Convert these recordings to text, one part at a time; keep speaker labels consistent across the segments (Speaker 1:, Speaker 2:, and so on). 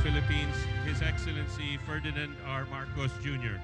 Speaker 1: Philippines, His Excellency Ferdinand R. Marcos Jr.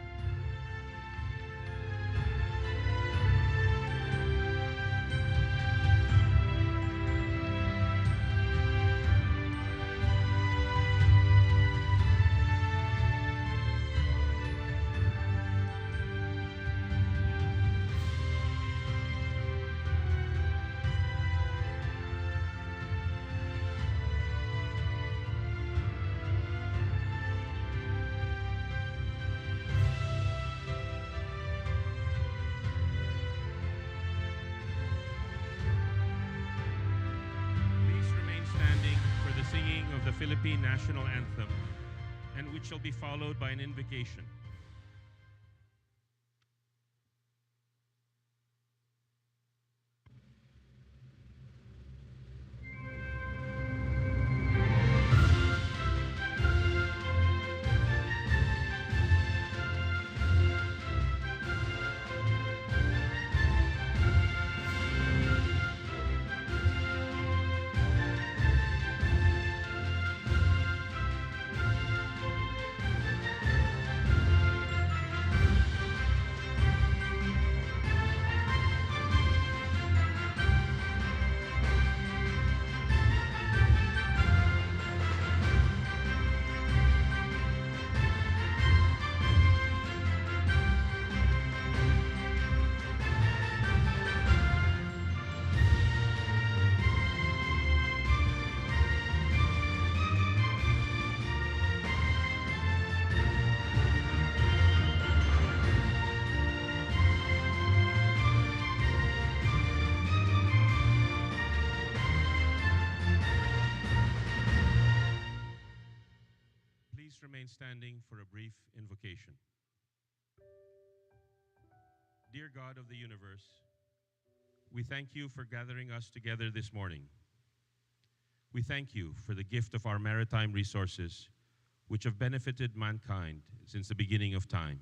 Speaker 1: Singing of the Philippine National Anthem, and which shall be followed by an invocation. Remain standing for a brief invocation. Dear God of the universe, we thank you for gathering us together this morning. We thank you for the gift of our maritime resources, which have benefited mankind since the beginning of time.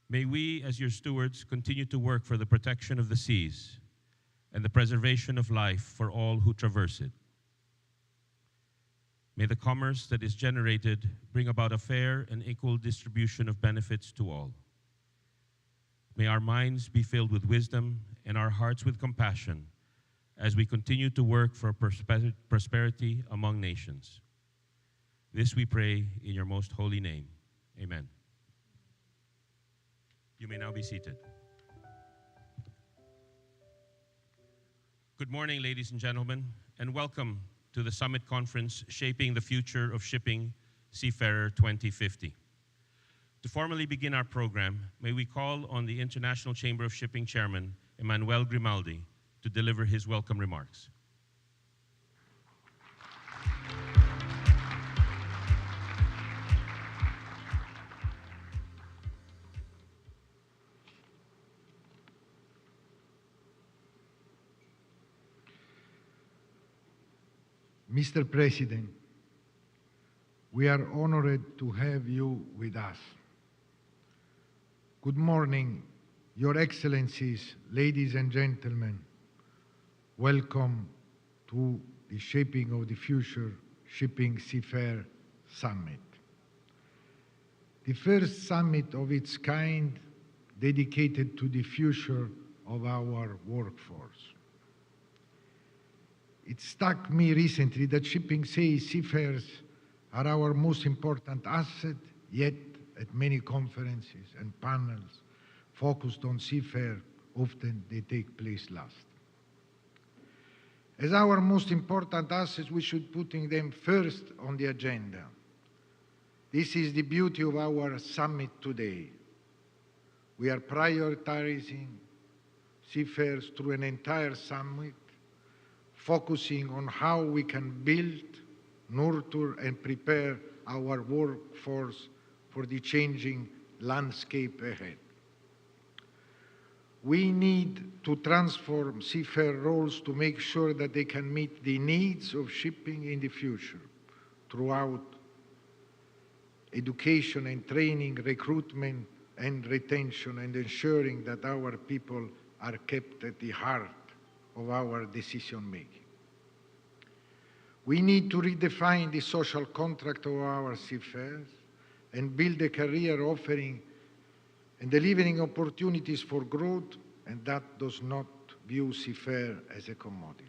Speaker 1: May we, as your stewards, continue to work for the protection of the seas and the preservation of life for all who traverse it. May the commerce that is generated bring about a fair and equal distribution of benefits to all. May our minds be filled with wisdom and our hearts with compassion as we continue to work for prosperity among nations. This we pray in your most holy name. Amen. You may now be seated. Good morning, ladies and gentlemen, and welcome to the Summit Conference, Shaping the Future of Shipping, Seafarer 2050. To formally begin our program, may we call on the International Chamber of Shipping Chairman, Emmanuel Grimaldi, to deliver his welcome remarks.
Speaker 2: Mr. President, we are honored to have you with us. Good morning, Your Excellencies, ladies and gentlemen. Welcome to the Shaping of the Future Shipping Seafarer Summit. The first summit of its kind dedicated to the future of our workforce. It struck me recently that shipping seafarers are our most important asset, yet at many conferences and panels focused on seafarer, often they take place last. As our most important assets, we should put them first on the agenda. This is the beauty of our summit today. We are prioritizing seafarers through an entire summit, focusing on how we can build, nurture, and prepare our workforce for the changing landscape ahead. We need to transform seafarer roles to make sure that they can meet the needs of shipping in the future throughout education and training, recruitment and retention, and ensuring that our people are kept at the heart of our decision-making. We need to redefine the social contract of our seafarers and build a career offering and delivering opportunities for growth, and that does not view seafarer as a commodity.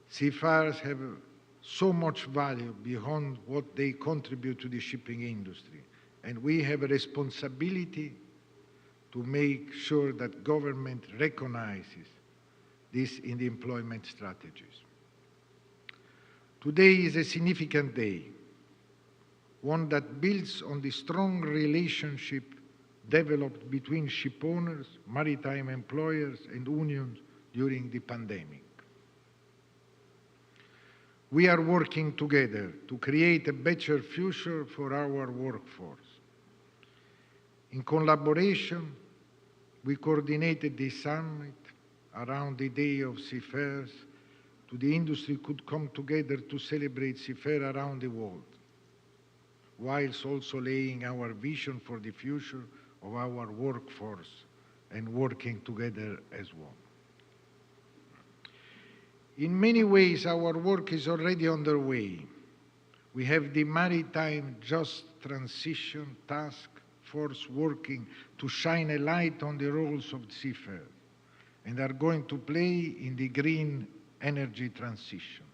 Speaker 2: Seafarers have so much value beyond what they contribute to the shipping industry, and we have a responsibility to make sure that government recognizes this in the employment strategies. Today is a significant day, one that builds on the strong relationship developed between shipowners, maritime employers, and unions during the pandemic. We are working together to create a better future for our workforce. In collaboration, we coordinated this summit around the Day of Seafarers so the industry could come together to celebrate seafarers around the world, whilst also laying our vision for the future of our workforce and working together as one. In many ways, our work is already underway. We have the Maritime Just Transition Task Force working to shine a light on the roles of seafarers and are going to play in the green energy transition.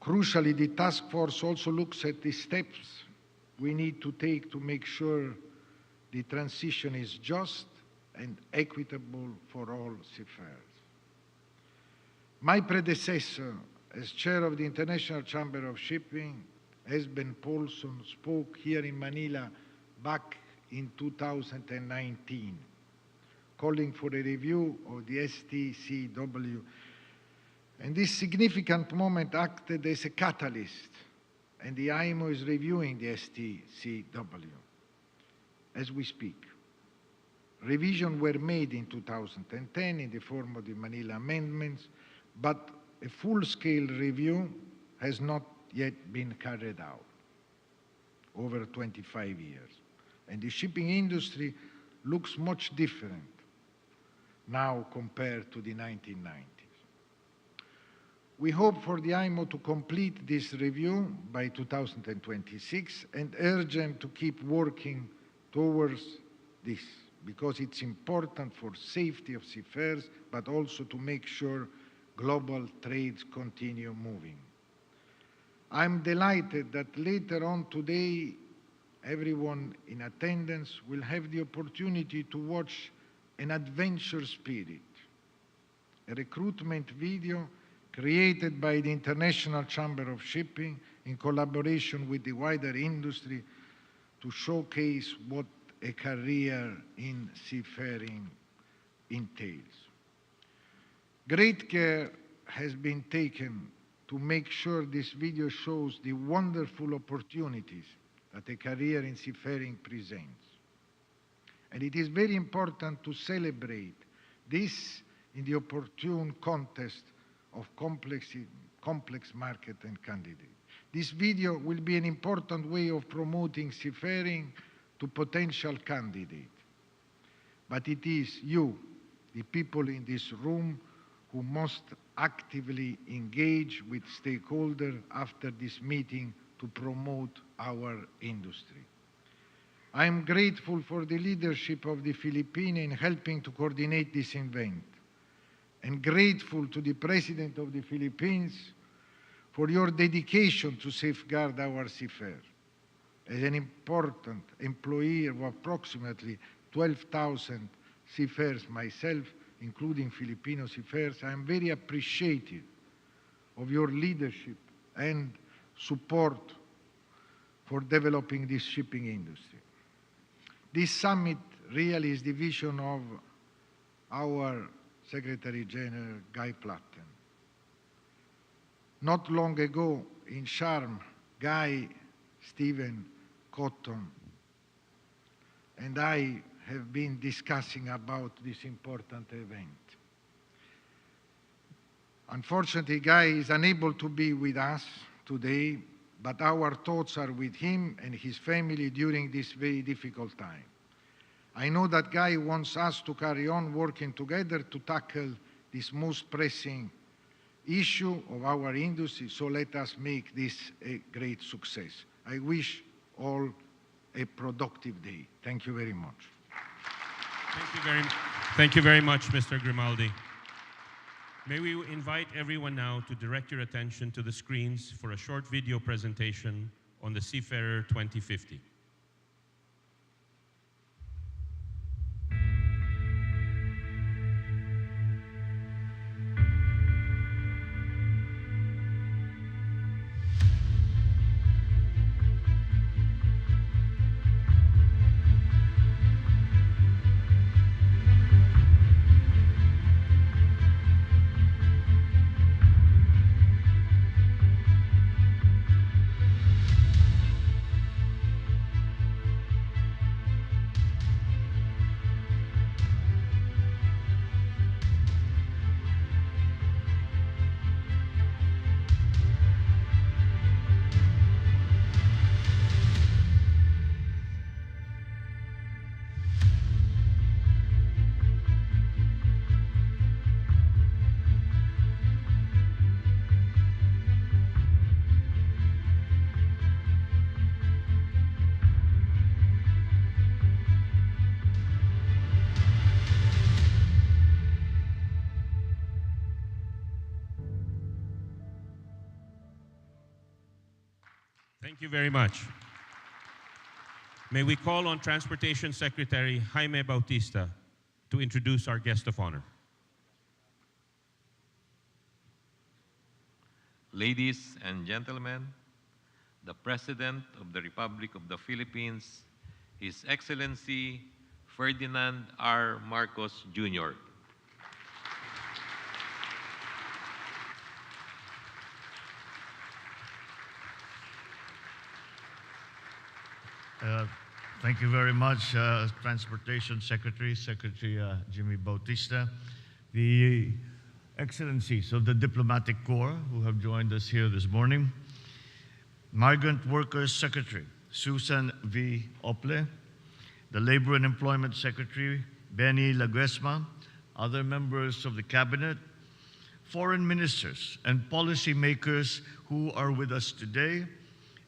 Speaker 2: Crucially, the task force also looks at the steps we need to take to make sure the transition is just and equitable for all seafarers. My predecessor, as chair of the International Chamber of Shipping, Esben Paulson, spoke here in Manila back in 2019, calling for a review of the STCW. And this significant moment acted as a catalyst, and the IMO is reviewing the STCW as we speak. Revisions were made in 2010 in the form of the Manila Amendments, but a full-scale review has not yet been carried out over 25 years. And the shipping industry looks much different now compared to the 1990s. We hope for the IMO to complete this review by 2026 and urge them to keep working towards this, because it's important for safety of seafarers, but also to make sure global trades continue moving. I'm delighted that later on today, everyone in attendance will have the opportunity to watch an adventure spirit, a recruitment video created by the International Chamber of Shipping in collaboration with the wider industry to showcase what a career in seafaring entails. Great care has been taken to make sure this video shows the wonderful opportunities that a career in seafaring presents. And it is very important to celebrate this in the opportune context of complex market and candidates. This video will be an important way of promoting seafaring to potential candidates. But it is you, the people in this room, who must actively engage with stakeholders after this meeting to promote our industry. I am grateful for the leadership of the Philippines in helping to coordinate this event, and grateful to the President of the Philippines for your dedication to safeguard our seafarers. As an important employee of approximately 12,000 seafarers myself, including Filipino seafarers, I am very appreciative of your leadership and support for developing this shipping industry. This summit really is the vision of our Secretary General, Guy Platten. Not long ago in Sharm, Guy, Stephen, Cotton, and I have been discussing about this important event. Unfortunately, Guy is unable to be with us today, but our thoughts are with him and his family during this very difficult time. I know that Guy wants us to carry on working together to tackle this most pressing issue of our industry, so let us make this a great success. I wish all a productive day. Thank you very much.
Speaker 1: Thank you very much, Mr. Grimaldi. May we invite everyone now to direct your attention to the screens for a short video presentation on the Seafarer 2050. Thank you very much. May we call on Transportation Secretary Jaime Bautista to introduce our guest of honor.
Speaker 3: Ladies and gentlemen, the President of the Republic of the Philippines, His Excellency Ferdinand R. Marcos, Jr.
Speaker 4: Thank you very much, Transportation Secretary, Secretary Jimmy Bautista, the Excellencies of the Diplomatic Corps who have joined us here this morning, Migrant Workers Secretary Susan V. Ople, the Labor and Employment Secretary Benny Laguesma, other members of the Cabinet, foreign ministers and policymakers who are with us today,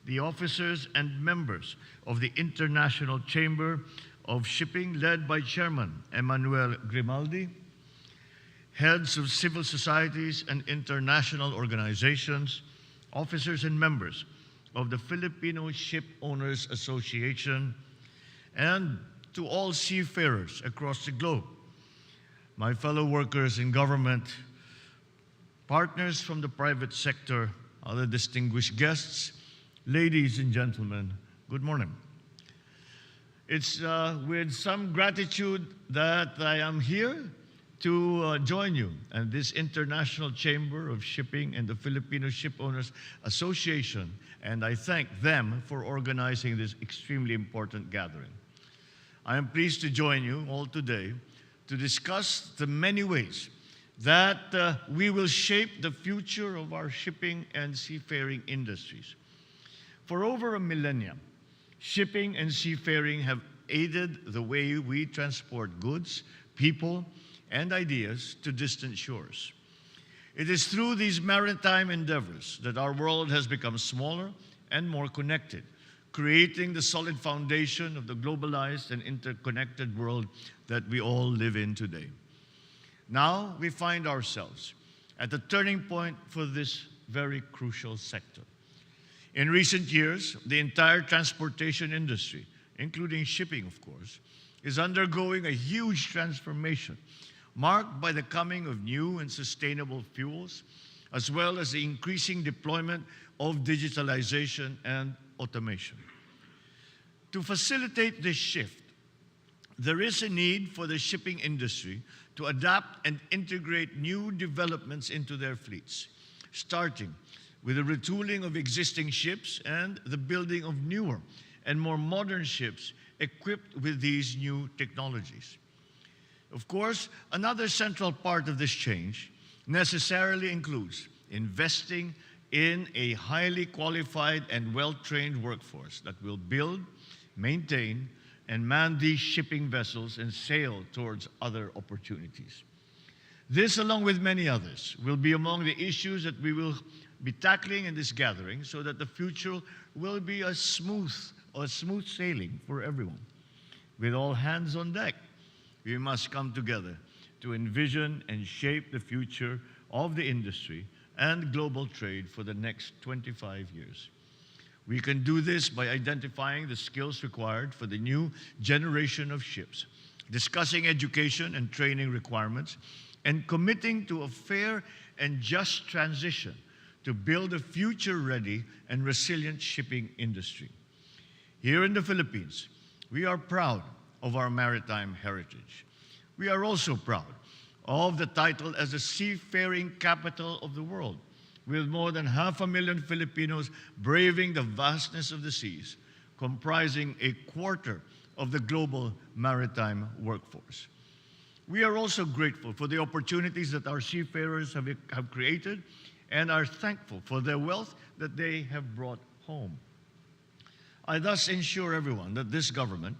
Speaker 4: the officers and members of the International Chamber of Shipping led by Chairman Emmanuel Grimaldi, heads of civil societies and international organizations, officers and members of the Filipino Ship Owners Association, and to all seafarers across the globe, my fellow workers in government, partners from the private sector, other distinguished guests, ladies and gentlemen, good morning. It's with some gratitude that I am here to join you and this International Chamber of Shipping and the Filipino Ship Owners Association, and I thank them for organizing this extremely important gathering. I am pleased to join you all today to discuss the many ways that we will shape the future of our shipping and seafaring industries. For over a millennium, shipping and seafaring have aided the way we transport goods, people, and ideas to distant shores. It is through these maritime endeavors that our world has become smaller and more connected, creating the solid foundation of the globalized and interconnected world that we all live in today. Now we find ourselves at the turning point for this very crucial sector. In recent years, the entire transportation industry, including shipping, of course, is undergoing a huge transformation, marked by the coming of new and sustainable fuels, as well as the increasing deployment of digitalization and automation. To facilitate this shift, there is a need for the shipping industry to adapt and integrate new developments into their fleets, starting with the retooling of existing ships and the building of newer and more modern ships equipped with these new technologies. Of course, another central part of this change necessarily includes investing in a highly qualified and well-trained workforce that will build, maintain, and man these shipping vessels and sail towards other opportunities. This, along with many others, will be among the issues that we will be tackling in this gathering so that the future will be a smooth sailing for everyone. With all hands on deck, we must come together to envision and shape the future of the industry and global trade for the next 25 years. We can do this by identifying the skills required for the new generation of ships, discussing education and training requirements, and committing to a fair and just transition to build a future-ready and resilient shipping industry. Here in the Philippines, we are proud of our maritime heritage. We are also proud of the title as the seafaring capital of the world, with more than 500,000 Filipinos braving the vastness of the seas, comprising a quarter of the global maritime workforce. We are also grateful for the opportunities that our seafarers have created and are thankful for their wealth that they have brought home. I thus ensure everyone that this government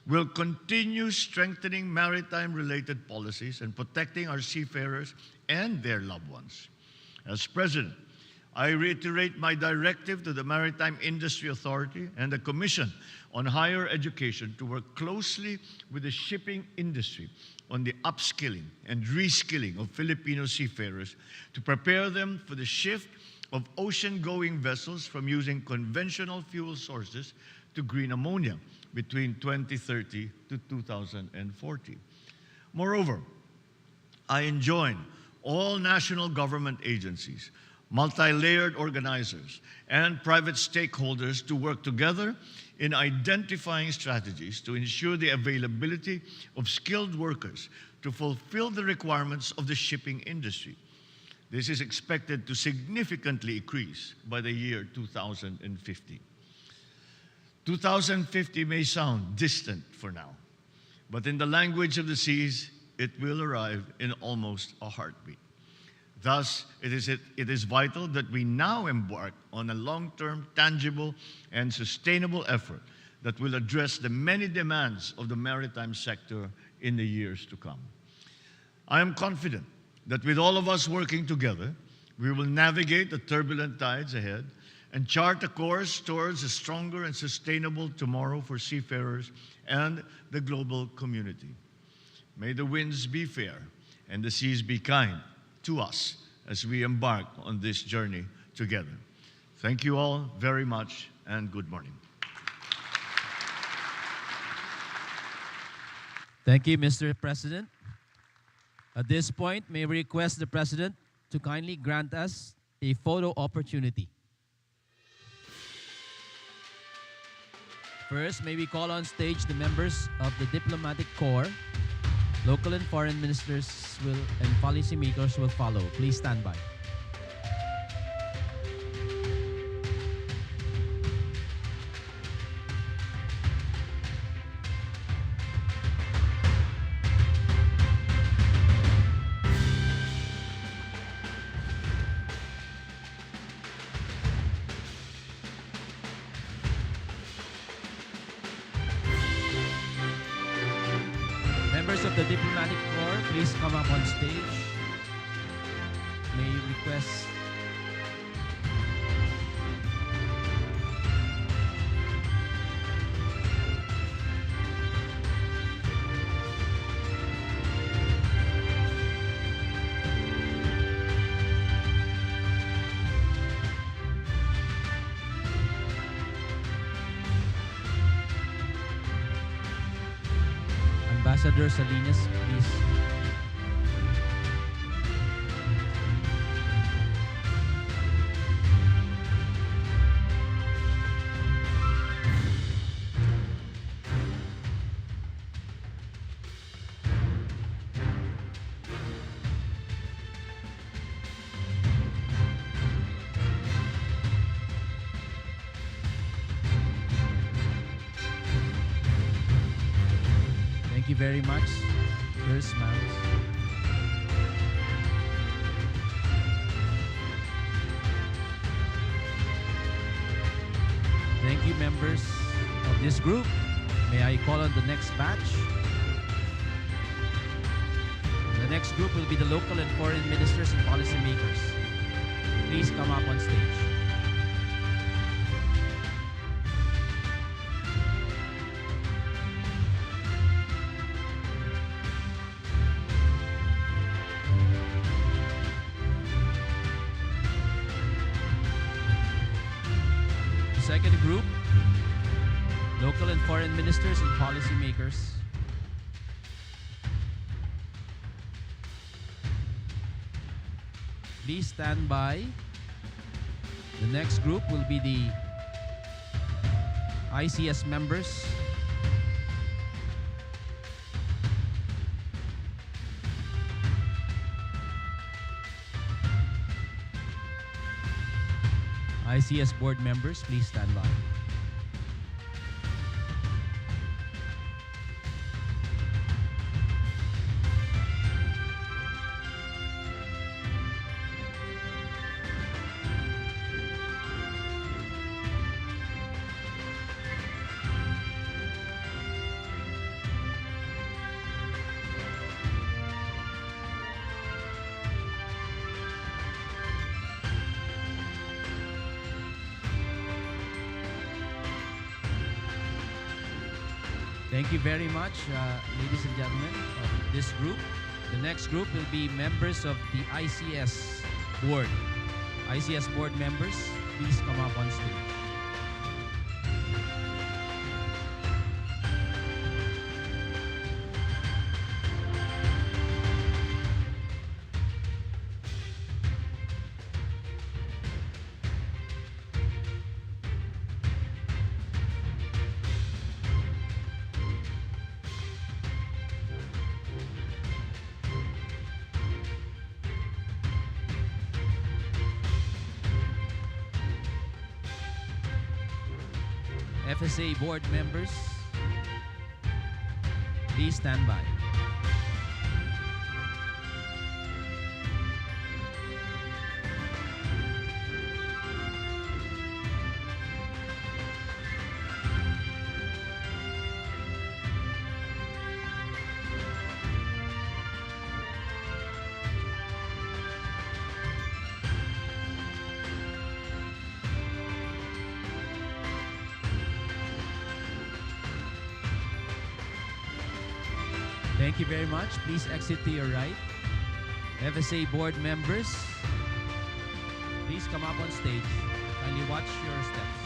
Speaker 4: will continue strengthening maritime-related policies and protecting our seafarers and their loved ones. As President, I reiterate my directive to the Maritime Industry Authority and the Commission on Higher Education to work closely with the shipping industry on the upskilling and reskilling of Filipino seafarers to prepare them for the shift of ocean-going vessels from using conventional fuel sources to green ammonia between 2030 to 2040. Moreover, I enjoin all national government agencies, multi-layered organizers, and private stakeholders to work together in identifying strategies to ensure the availability of skilled workers to fulfill the requirements of the shipping industry. This is expected to significantly increase by the year 2050. 2050 may sound distant for now, but in the language of the seas, it will arrive in almost a heartbeat. Thus, it is vital that we now embark on a long-term, tangible, and sustainable effort that will address the many demands of the maritime sector in the years to come. I am confident that with all of us working together, we will navigate the turbulent tides ahead and chart a course towards a stronger and sustainable tomorrow for seafarers and the global community. May the winds be fair and the seas be kind to us as we embark on this journey together. Thank you all very much, and good morning.
Speaker 5: Thank you, Mr. President. At this point, may we request the President to kindly grant us a photo opportunity. First, may we call on stage the members of the Diplomatic Corps. Local and foreign ministers and policymakers will follow. Please stand by. Members of the Diplomatic Corps, please come up on stage. May I request Ambassador Salinas, please. Thank you very much. Your smiles. Thank you, members of this group. May I call on the next batch? The next group will be the local and foreign ministers and policymakers. Please come up on stage. Second group, local and foreign ministers and policymakers. Please stand by. The next group will be the ICS members. ICS board members, please stand by. Thank you very much, ladies and gentlemen of this group. The next group will be members of the ICS board. ICS board members, please come up on stage. FSA board members, please stand by. Thank you very much. Please exit to your right. FSA board members, please come up on stage. Kindly watch your steps.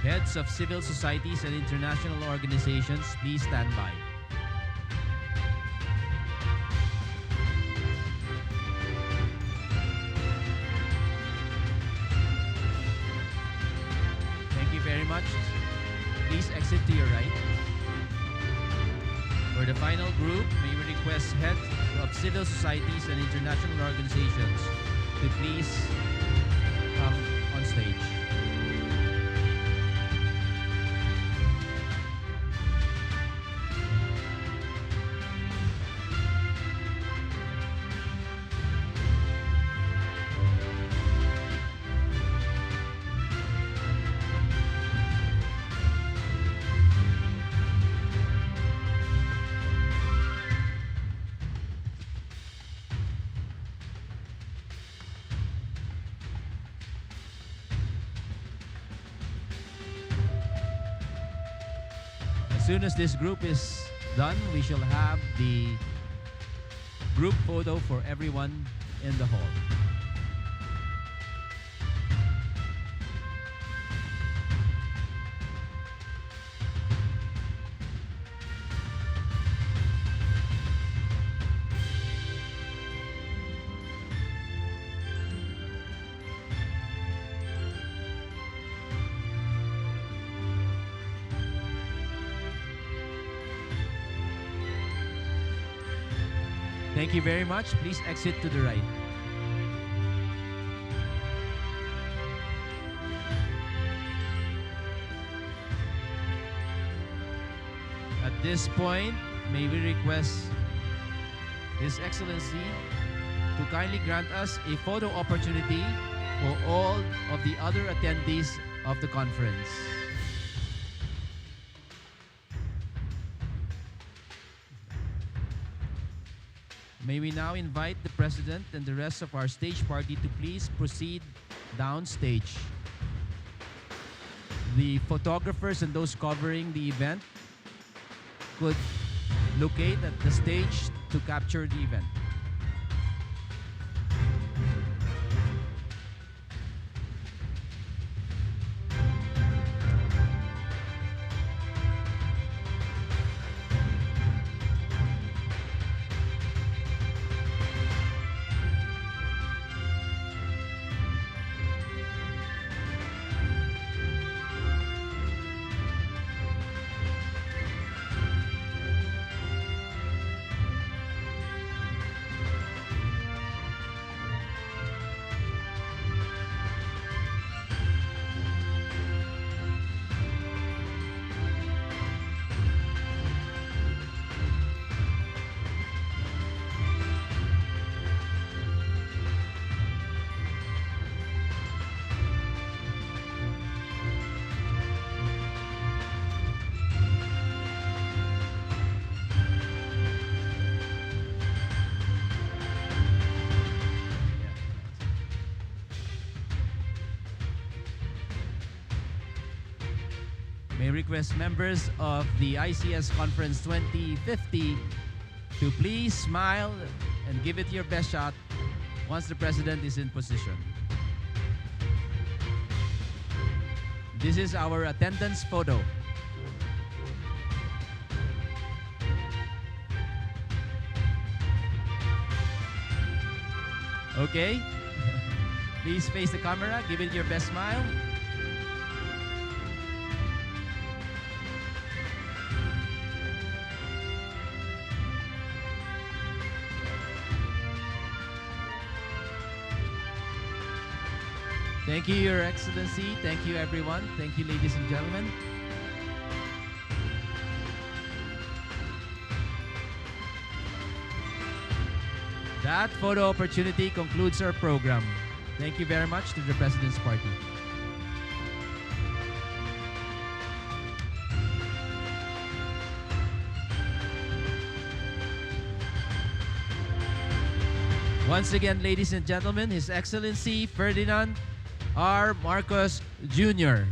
Speaker 5: Heads of civil societies and international organizations, please stand by. Thank you very much. Please exit to your right. For the final group, may we request heads of civil societies and international organizations to please come on stage. As soon as this group is done, we shall have the group photo for everyone in the hall. Thank you very much. Please exit to the right. At this point, may we request His Excellency to kindly grant us a photo opportunity for all of the other attendees of the conference. May we now invite the President and the rest of our stage party to please proceed downstage. The photographers and those covering the event could locate at the stage to capture the event. May request members of the ICS Conference 2050 to please smile and give it your best shot once the President is in position. This is our attendance photo. Okay? Please face the camera, give it your best smile. Thank you, Your Excellency. Thank you, everyone. Thank you, ladies and gentlemen. That photo opportunity concludes our program. Thank you very much to the President's Party. Once again, ladies and gentlemen, His Excellency Ferdinand R. Marcos Jr.